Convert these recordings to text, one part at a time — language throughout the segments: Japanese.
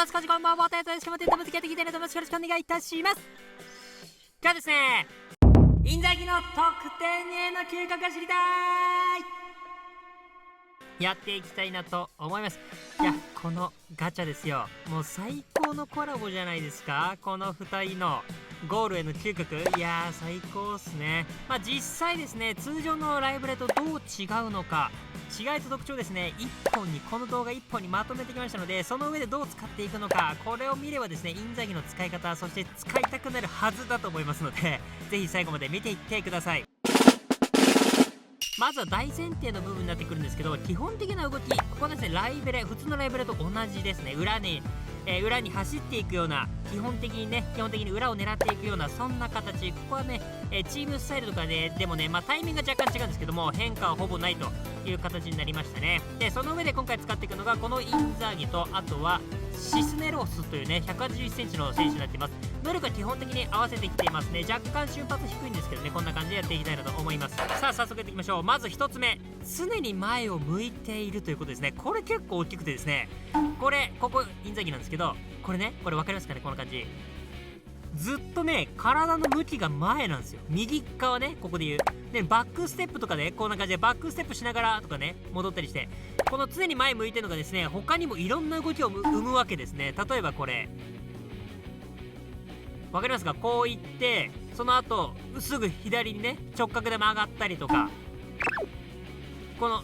ます。こんばんは。お願いします。付き合っていきたいなと思います。よろしくお願いいたします。今日ですね、インザギの得点への嗅覚が知りたいやっていきたいなと思います。いや、このガチャですよ、もう最高のコラボじゃないですか。この2人のゴールへの嗅覚、いやー最高っすね。実際ですね、通常のライブレとどう違うのか、違いと特徴ですね、この動画1本にまとめてきましたので、その上でどう使っていくのか、これを見ればですね、インザギの使い方、そして使いたくなるはずだと思いますので、ぜひ最後まで見ていってください。まずは大前提の部分になってくるんですけど、基本的な動き、ここはですね、普通のライブレと同じですね。裏に走っていくような、基本的に裏を狙っていくような、そんな形。ここはね、チームスタイルとかでもね、タイミングが若干違うんですけども、変化はほぼないという形になりましたね。でその上で今回使っていくのがこのインザーギと、あとはシスネロスというね、181センチの選手になっています。能力は基本的に合わせてきていますね。若干瞬発低いんですけどね、こんな感じでやっていきたいなと思います。さあ早速やっていきましょう。まず1つ目、常に前を向いているということですね。これ結構大きくてですね、ここインザギなんですけど、これ分かりますかね、この感じ。ずっとね、体の向きが前なんですよ。右側ね、ここで言う。で、バックステップとかで、こんな感じでバックステップしながらとかね、戻ったりして、この常に前向いてるのがですね、他にもいろんな動きを生むわけですね。例えばこれ。わかりますか？こういって、その後、すぐ左にね、直角で曲がったりとか、この、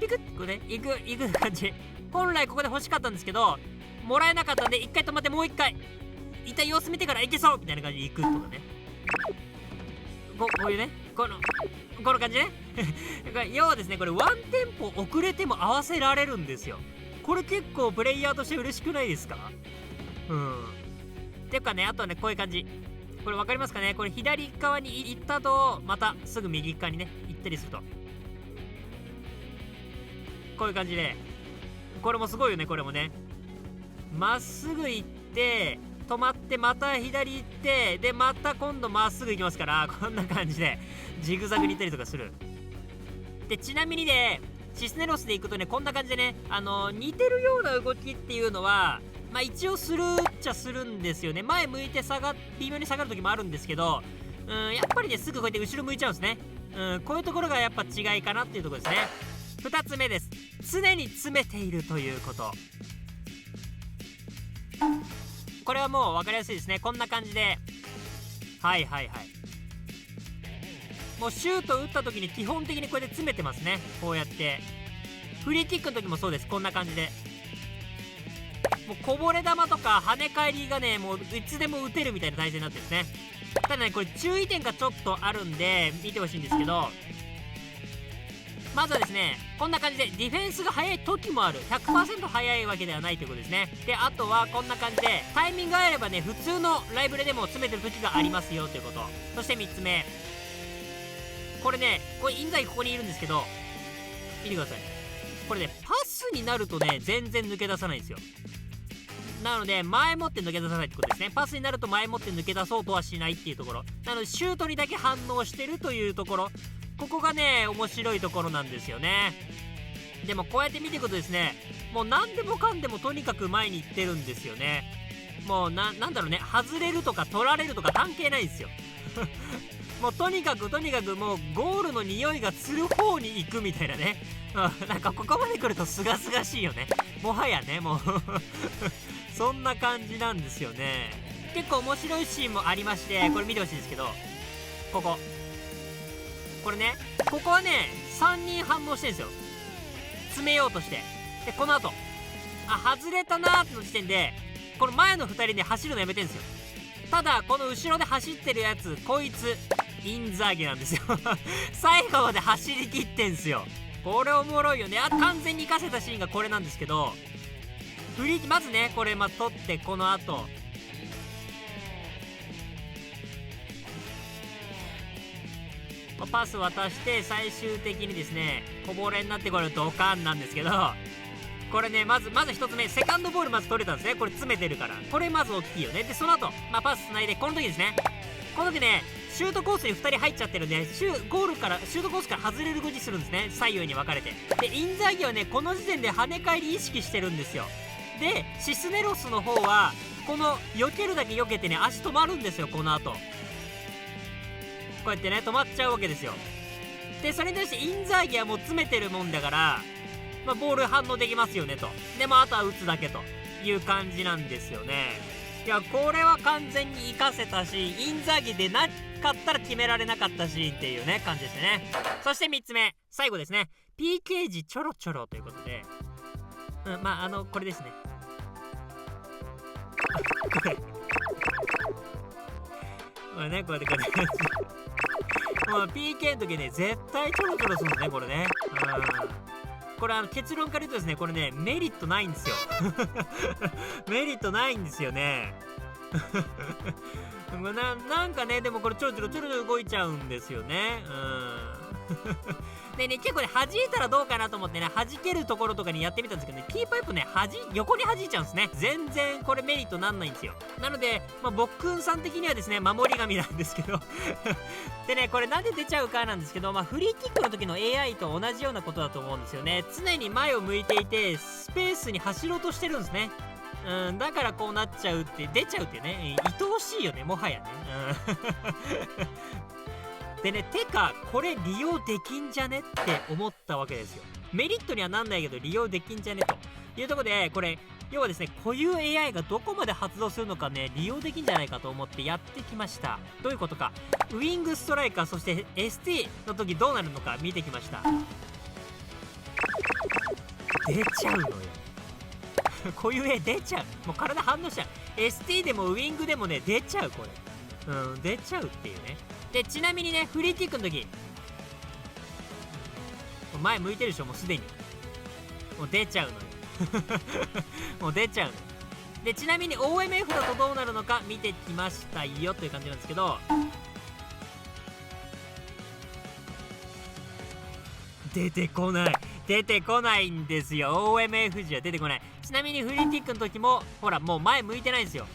ピクッとね、行く感じ。本来ここで欲しかったんですけど、もらえなかったんで、一回止まってもう一回。一旦様子見てから行けそうみたいな感じで行くとかね。こういうね、この感じね。要はですね、これワンテンポ遅れても合わせられるんですよ。これ結構プレイヤーとして嬉しくないですか？っていうかね、あとはね、こういう感じ。これ分かりますかね？これ左側に行った後、またすぐ右側にね、行ったりすると。こういう感じで。これもすごいよね、これもね。まっすぐ行って、止まってまた左行って、でまた今度まっすぐ行きますから、こんな感じでジグザグに行ったりとかする。でちなみにね、シスネロスで行くとね、こんな感じでね、似てるような動きっていうのは一応するっちゃするんですよね。前向いて微妙に下がる時もあるんですけど、やっぱりね、すぐこうやって後ろ向いちゃうんですね。こういうところがやっぱ違いかなっていうところですね。2つ目です。常に詰めているということ。これはもう分かりやすいですね。こんな感じで、もうシュート打った時に基本的にこうやって詰めてますね。こうやってフリーキックの時もそうです。こんな感じで、もうこぼれ球とか跳ね返りがね、もういつでも打てるみたいな体勢になってるんですね。ただね、これ注意点がちょっとあるんで見てほしいんですけど、まずはですね、こんな感じでディフェンスが早い時もある。 100% 早いわけではないということですね。であとはこんな感じでタイミングがあればね、普通のライブレでも詰めてる時がありますよということ。そして3つ目、これインザギここにいるんですけど、見てください。これね、パスになるとね、全然抜け出さないんですよ。なので前もって抜け出さないってことですね。パスになると前もって抜け出そうとはしないっていうところなので、シュートにだけ反応してるというところ、ここがね、面白いところなんですよね。でもこうやって見ていくとですね、もう何でもかんでもとにかく前に行ってるんですよね。もうなんだろうね、外れるとか取られるとか関係ないんですよ。もうとにかくもうゴールの匂いがする方に行くみたいなね。なんかここまで来るとすがすがしいよね。もはやね、もうそんな感じなんですよね。結構面白いシーンもありまして、これ見てほしいんですけど、これね、ここはね、3人反応してるんですよ。詰めようとして。でこの後外れたなーっての時点で、この前の2人で走るのやめてるんですよ。ただこの後ろで走ってるやつ、こいつインザーギなんですよ。最後まで走り切ってんすよ。これおもろいよね。完全に活かせたシーンがこれなんですけど、まずね、これ取って、この後パス渡して最終的にですね、こぼれになって、これドカンなんですけど、これね、まず1つ目、セカンドボールまず取れたんですね。これ詰めてるから、これまず大きいよね。でその後、パスつないで、この時ですね、この時ね、シュートコースに2人入っちゃってるんで、シュートコースから外れる動きするんですね。左右に分かれて。でインザーギはね、この時点で跳ね返り意識してるんですよ。でシスネロスの方はこの避けるだけ避けてね、足止まるんですよ。この後こうやってね止まっちゃうわけですよ。でそれに対してインザーギはもう詰めてるもんだから、ボール反応できますよねと。でもあとは打つだけという感じなんですよね。いやこれは完全に活かせたし、インザーギでなかったら決められなかったしっていうね感じですね。そして3つ目最後ですね、 PK 時ちょろちょろということで、これですね。これね、こうやってもう PK の時ね絶対ちょろちょろするのねこれね。これ結論から言うとですね、これねメリットないんですよ。メリットないんですよね。なんかね、でもこれちょろちょろ動いちゃうんですよね。でね、結構ね弾いたらどうかなと思ってね、弾けるところとかにやってみたんですけどね、P パイプね横に弾いちゃうんですね。全然これメリットなんないんですよ。なのでボックンさん的にはですね守り神なんですけどでね、これなんで出ちゃうかなんですけど、フリーキックの時の AI と同じようなことだと思うんですよね。常に前を向いていてスペースに走ろうとしてるんですね。だからこうなっちゃうって出ちゃうってね、愛おしいよねもはやね。でね、てかこれ利用できんじゃねって思ったわけですよ。メリットにはなんないけど利用できんじゃねというところで、これ要はですね、固有 AI がどこまで発動するのかね利用できんじゃないかと思ってやってきました。どういうことか、ウイングストライカーそして ST の時どうなるのか見てきました。出ちゃうのよ。固有 AI 出ちゃう。もう体反応しちゃう。 ST でもウイングでもね出ちゃうこれ。出ちゃうっていうね。でちなみにねフリーキックの時前向いてるでしょ、もうすでにもう出ちゃうのよ。もう出ちゃうの。でちなみに OMF だとどうなるのか見てきましたよという感じなんですけど、出てこないんですよ。 OMF じゃ出てこない。ちなみにフリーキックの時もほらもう前向いてないんですよ。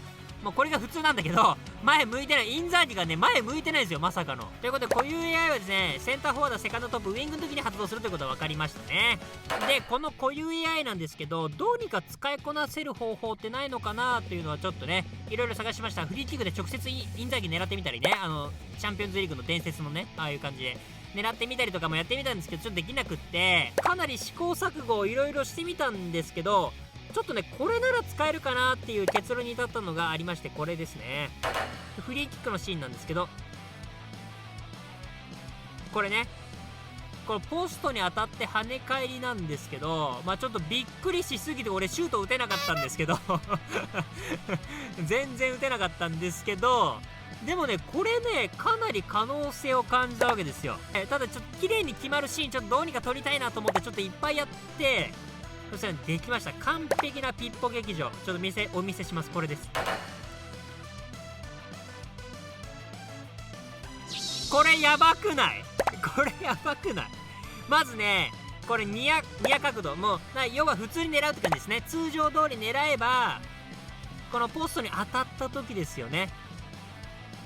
もうこれが普通なんだけど前向いてない。インザーギがね前向いてないんですよ、まさかの。ということで固有 AI はですね、センターフォワードセカンドトップウイングの時に発動するということが分かりましたね。でこの固有 AI なんですけど、どうにか使いこなせる方法ってないのかなというのはちょっとねいろいろ探しました。フリーキックで直接インザーギ狙ってみたりね、チャンピオンズリーグの伝説のねああいう感じで狙ってみたりとかもやってみたんですけど、ちょっとできなくって、かなり試行錯誤をいろいろしてみたんですけど、ちょっとねこれなら使えるかなっていう結論に至ったのがありまして、これですね。フリーキックのシーンなんですけど、これね、これポストに当たって跳ね返りなんですけど、ちょっとびっくりしすぎて俺シュート打てなかったんですけど全然打てなかったんですけど、でもねこれねかなり可能性を感じたわけですよ。ただちょっと綺麗に決まるシーンちょっとどうにか撮りたいなと思ってちょっといっぱいやって、そしたらできました。完璧なピッポ劇場。ちょっとお見せします。これです。これやばくない？これやばくない？まずねこれニア角度、もう要は普通に狙うって感じですね。通常通り狙えばこのポストに当たった時ですよね。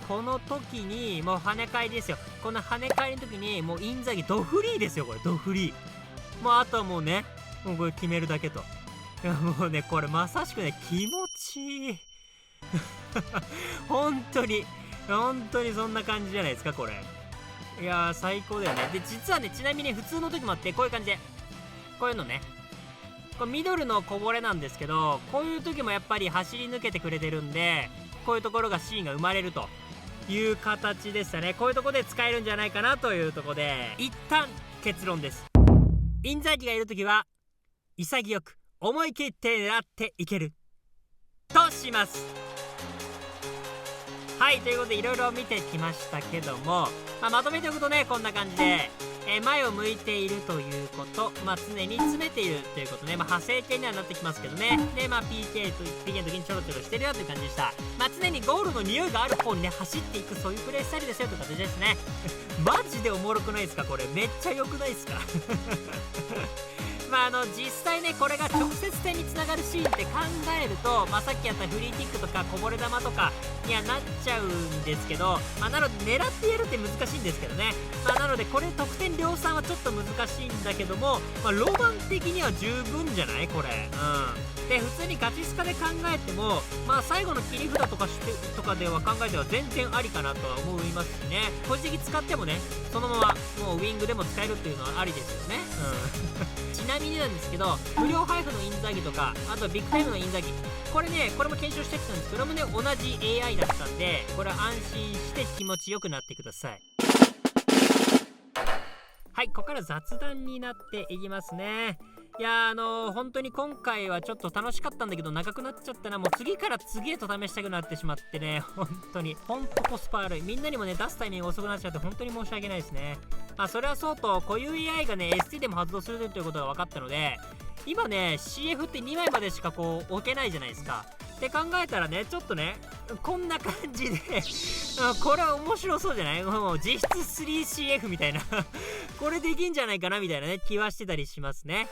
この時にもう跳ね返りですよ。この跳ね返りの時にもうインザーギドフリーですよ。これドフリー。もうあとはもうねもうこれ決めるだけと。いやもうねこれまさしくね気持ちいい。本当にそんな感じじゃないですかこれ。いやー最高だよね。で実はねちなみに普通の時もあって、こういう感じでこういうのね、これミドルのこぼれなんですけど、こういう時もやっぱり走り抜けてくれてるんで、こういうところがシーンが生まれるという形でしたね。こういうところで使えるんじゃないかなというところで、一旦結論です。インザーギがいる時は潔く思い切って狙っていけるとします。はい、ということでいろいろ見てきましたけども、まとめておくとねこんな感じで、前を向いているということ、常に詰めているということね、派生系にはなってきますけどね。でPK の時にちょろちょろしてるよという感じでした。常にゴールの匂いがある方にね走っていく、そういうプレースタイルですよという形ですね。マジでおもろくないですかこれ。めっちゃ良くないですか。実際ねこれが直接点につながるシーンって考えると、さっきやったフリーキックとかこぼれ球とかにはなっちゃうんですけど、なので狙ってやるって難しいんですけどね。なのでこれ得点量産はちょっと難しいんだけども、ロマン的には十分じゃないこれ。で普通にガチスカで考えても、最後の切り札とかでは考えては全然ありかなとは思いますしね。個人的使ってもねそのままもうウィングでも使えるっていうのはありですよね。ちなみになんですけど、無料配布のインザギとかあとビッグタイムのインザギ、これも検証してきたんですけどもね、同じ AI だったんで、これは安心して気持ちよくなってください。はい、ここから雑談になっていきますね。いや本当に今回はちょっと楽しかったんだけど長くなっちゃったな。もう次から次へと試したくなってしまってね、本当コスパ悪い。みんなにもね出すタイミング遅くなっちゃって本当に申し訳ないですね。それはそうと、こういう AI がね ST でも発動するということが分かったので、今ね CF って2枚までしかこう置けないじゃないですか。って考えたらね、ちょっとねこんな感じでこれは面白そうじゃない？もう実質 3CF みたいなこれできんじゃないかなみたいなね気はしてたりしますね。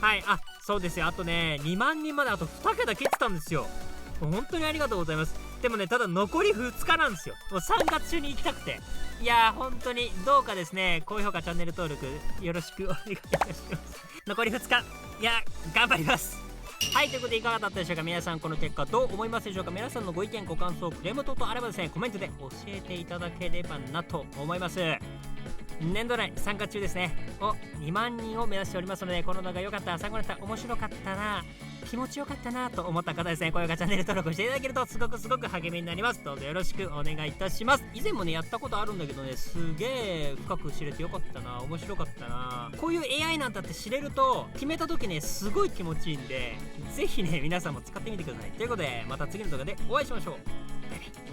はい、そうですよ。あとね2万人まであと2桁切ってたんですよ。本当にありがとうございます。でもねただ残り2日なんですよ。もう3月中に行きたくて、いやー本当にどうかですね高評価チャンネル登録よろしくお願いいたします。残り2日、いや頑張ります。はい、ということでいかがだったでしょうか。皆さんこの結果どう思いますでしょうか。皆さんのご意見ご感想クレーム等々あればですねコメントで教えていただければなと思います。年度内参加中ですね2万人を目指しておりますので、この動画良かった、参考になった、面白かったな、気持ちよかったなと思った方ですね、高評価チャンネル登録していただけるとすごく励みになります。どうぞよろしくお願いいたします。以前もねやったことあるんだけどね、すげえ深く知れてよかったな、面白かったな。こういう AI なんだって知れると決めた時ねすごい気持ちいいんで、ぜひね皆さんも使ってみてください。ということでまた次の動画でお会いしましょう。バイバイ。